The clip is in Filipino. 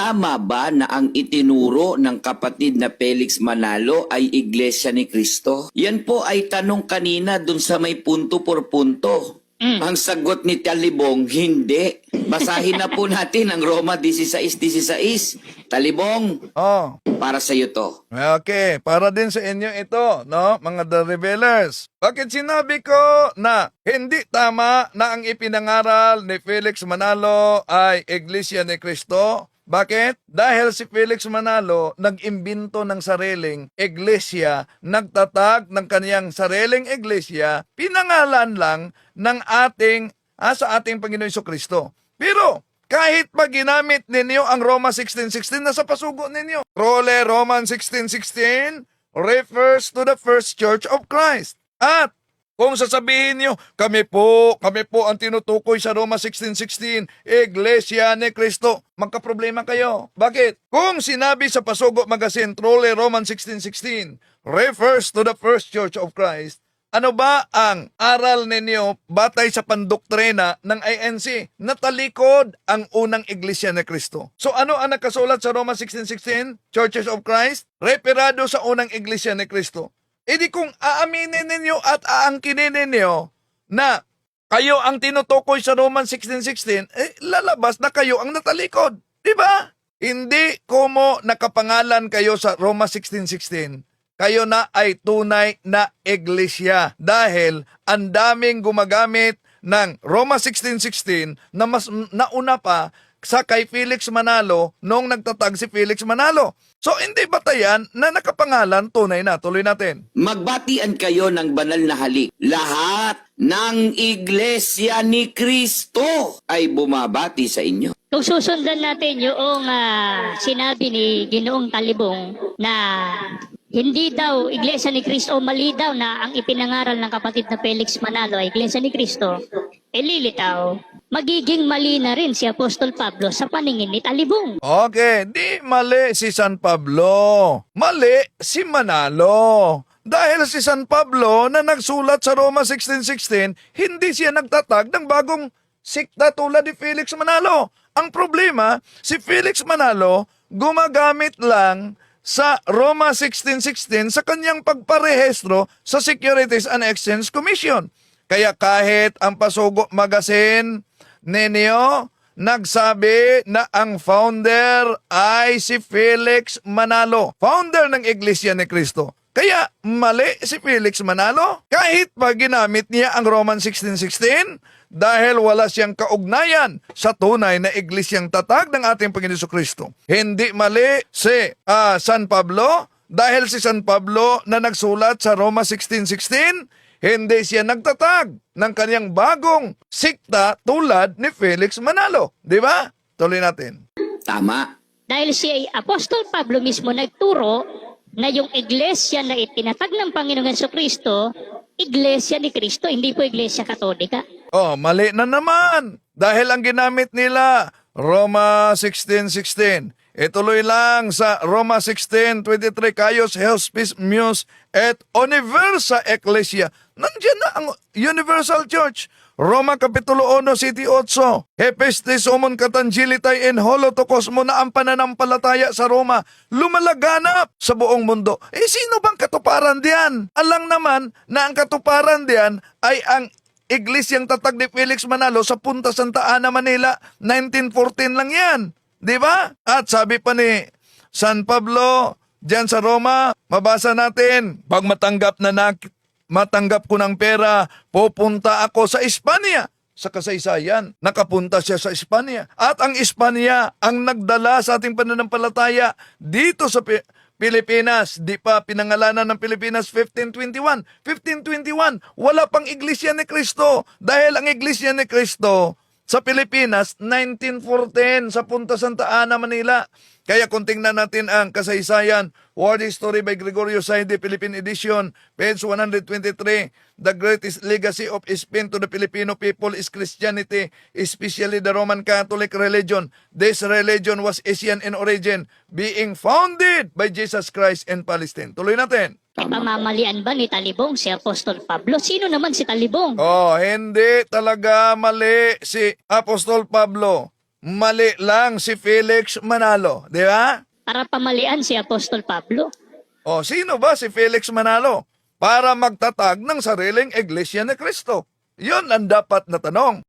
Tama ba na ang itinuro ng kapatid na Felix Manalo ay Iglesia ni Cristo? Yan po ay tanong kanina dun sa may punto por punto. Ang sagot ni Talibong, hindi. Basahin na po natin ang Roma 16:16. Talibong, para sa iyo to. Okay, para din sa inyo ito, no, mga The Revelers. Bakit sinabi ko na hindi tama na ang ipinangaral ni Felix Manalo ay Iglesia ni Cristo? Bakit? Dahil si Felix Manalo nag-imbento ng sariling iglesia, nagtatag ng kaniyang sariling iglesia, pinangalan lang ng sa ating Panginoon Jesucristo. Pero kahit pag ginamit ninyo ang Roma 16:16 na sa pasugo ninyo, Roman 16:16 refers to the first church of Christ. At kung sasabihin nyo, kami po ang tinutukoy sa Roma 16:16, Iglesia ni Cristo, magkaproblema kayo. Bakit? Kung sinabi sa Pasugo Magazine, Roman 16:16 refers to the first church of Christ, ano ba ang aral ninyo batay sa pandoktrina ng INC? Natalikod ang unang Iglesia ni Cristo. So ano ang nakasulat sa Roma 16:16, Churches of Christ? Referado sa unang Iglesia ni Cristo. E di kung aaminin ninyo at aangkinin ninyo na kayo ang tinutukoy sa Roman 16:16, lalabas na kayo ang natalikod. Diba? Hindi kumo nakapangalan kayo sa Roma 16:16. Kayo na ay tunay na iglesia dahil ang daming gumagamit ng Roma 16:16 na mas nauna pa sa kay Felix Manalo nung nagtatag si Felix Manalo. So hindi batayan na nakapangalan tunay na. Tuloy natin. Magbatian kayo ng banal na halik. Lahat ng Iglesia ni Cristo ay bumabati sa inyo. Kung susundan natin yung sinabi ni Ginoong Talibong na hindi daw Iglesia ni Cristo o mali daw na ang ipinangaral ng kapatid na Felix Manalo ay Iglesia ni Cristo, lilitaw, magiging mali na rin si Apostol Pablo sa paningin ni Talibong. Okay, di mali si San Pablo. Mali si Manalo. Dahil si San Pablo na nagsulat sa Roma 16:16, hindi siya nagtatag ng bagong sikta tulad ni Felix Manalo. Ang problema, si Felix Manalo gumagamit lang sa Roma 16:16 sa kanyang pagparehistro sa Securities and Exchange Commission. Kaya kahit ang Pasugo Magazine ninyo nagsabi na ang founder ay si Felix Manalo, founder ng Iglesia ni Cristo. Kaya mali si Felix Manalo kahit pa ginamit niya ang Roman 16:16 dahil wala siyang kaugnayan sa tunay na iglesyang tatag ng ating Panginoon Jesucristo. Hindi mali si San Pablo dahil si San Pablo na nagsulat sa Roma 16:16, hindi siya nagtatag ng kanyang bagong sikta tulad ni Felix Manalo. Di ba? Tuloy natin. Tama. Dahil si Apostol Pablo mismo nagturo na yung iglesia na itinatag ng Panginoong Jesucristo, Iglesia ni Cristo, hindi po Iglesia Katolika. Mali na naman. Dahil ang ginamit nila, Roma 16:16. Ituloy lang sa Roma 16:23, Kaios, Hospis, Muse, et Universa Ecclesia. Nandiyan na ang Universal Church. Roma Kapitulo 1, City 8. Hepestes omon katangilitay en holotokos mo na ang pananampalataya sa Roma lumalaganap sa buong mundo. Sino bang katuparan diyan? Alang naman na ang katuparan diyan ay ang Iglesyang tatag ni Felix Manalo sa Punta Santa Ana, Manila. 1914 lang yan. Di ba? At sabi pa ni San Pablo, diyan sa Roma, mabasa natin, pag matanggap ko ng pera, pupunta ako sa Espanya. Sa kasaysayan, nakapunta siya sa Espanya. At ang Espanya ang nagdala sa ating pananampalataya dito sa Pilipinas. Di pa pinangalanan ng Pilipinas 1521. 1521, wala pang Iglesia ni Cristo. Dahil ang Iglesia ni Cristo sa Pilipinas, 1914 sa Punta Santa Ana, Manila. Kaya kung tingnan natin ang kasaysayan, World History by Gregorio Saide, Philippine Edition, page 123, the greatest legacy of Spain to the Filipino people is Christianity, especially the Roman Catholic religion. This religion was Asian in origin, being founded by Jesus Christ in Palestine. Tuloy natin. Pamamalian ba ni Talibong si Apostol Pablo? Sino naman si Talibong? Hindi talaga mali si Apostol Pablo. mali lang si Felix Manalo, di ba? Para pamalian si Apostol Pablo. O, sino ba si Felix Manalo para magtatag ng sariling Iglesia ni Cristo? Yun ang dapat na tanong.